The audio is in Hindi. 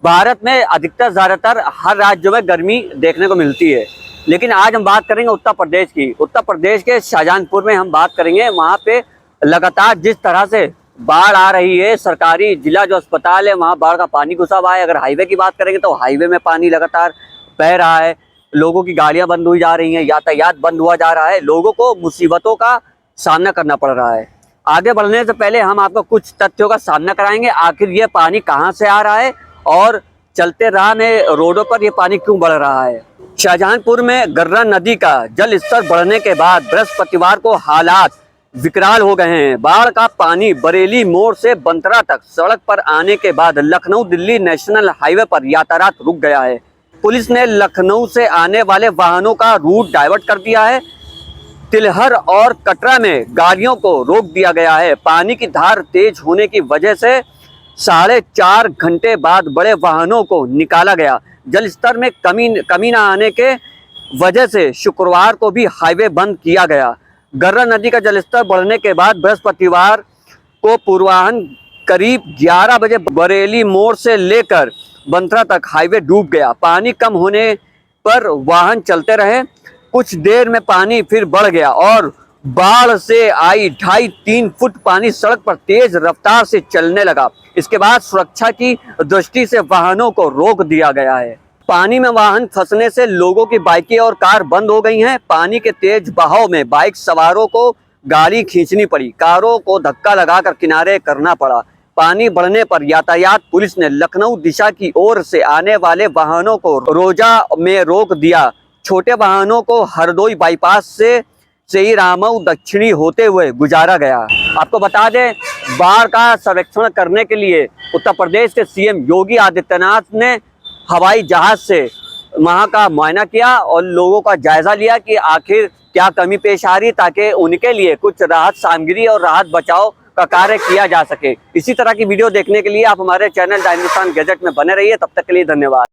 भारत में अधिकतर ज़्यादातर हर राज्यों में गर्मी देखने को मिलती है, लेकिन आज हम बात करेंगे उत्तर प्रदेश की। उत्तर प्रदेश के शाहजहांपुर में हम बात करेंगे। वहाँ पे लगातार जिस तरह से बाढ़ आ रही है, सरकारी जिला जो अस्पताल है वहाँ बाढ़ का पानी घुसा हुआ है। अगर हाईवे की बात करेंगे तो हाईवे में पानी लगातार बह रहा है, लोगों की गाड़ियाँ बंद हुई जा रही हैं, यातायात बंद हुआ जा रहा है, लोगों को मुसीबतों का सामना करना पड़ रहा है। आगे बढ़ने से पहले हम आपको कुछ तथ्यों का सामना कराएंगे। आखिर ये पानी कहाँ से आ रहा है और चलते राह में रोडों पर ये पानी क्यों बढ़ रहा है। शाहजहांपुर में गर्रा नदी का जल स्तर बढ़ने के बाद बृहस्पतिवार को हालात विकराल हो गए हैं। बाढ़ का पानी बरेली मोड़ से बंतरा तक सड़क पर आने के बाद लखनऊ दिल्ली नेशनल हाईवे पर यातायात रुक गया है। पुलिस ने लखनऊ से आने वाले वाहनों का रूट डाइवर्ट कर दिया है। तिलहर और कटरा में गाड़ियों को रोक दिया गया है। पानी की धार तेज होने की वजह से 4.5 घंटे बाद बड़े वाहनों को निकाला गया। जल स्तर में कमी न आने के वजह से शुक्रवार को भी हाईवे बंद किया गया। गर्रा नदी का जलस्तर बढ़ने के बाद बृहस्पतिवार को पूर्वाह्न करीब 11 बजे बरेली मोड़ से लेकर बंतरा तक हाईवे डूब गया। पानी कम होने पर वाहन चलते रहे। कुछ देर में पानी फिर बढ़ गया और बाढ़ से आई 2.5-3 फुट पानी सड़क पर तेज रफ्तार से चलने लगा। इसके बाद सुरक्षा की दृष्टि से वाहनों को रोक दिया गया है। पानी में वाहन फंसने से लोगों की बाइकें और कार बंद हो गई हैं। पानी के तेज बहाव में बाइक सवारों को गाड़ी खींचनी पड़ी, कारों को धक्का लगाकर किनारे करना पड़ा। पानी बढ़ने पर यातायात पुलिस ने लखनऊ दिशा की ओर से आने वाले वाहनों को रोजा में रोक दिया। छोटे वाहनों को हरदोई बाईपास से ही रामऊ दक्षिणी होते हुए गुजारा गया। आपको बता दें, बाढ़ का सर्वेक्षण करने के लिए उत्तर प्रदेश के सीएम योगी आदित्यनाथ ने हवाई जहाज से वहां का मुआयना किया और लोगों का जायजा लिया कि आखिर क्या कमी पेश आ रही है, ताकि उनके लिए कुछ राहत सामग्री और राहत बचाव का कार्य किया जा सके। इसी तरह की वीडियो देखने के लिए आप हमारे चैनल द हिंदुस्तान गैजेट में बने रहिए। तब तक के लिए धन्यवाद।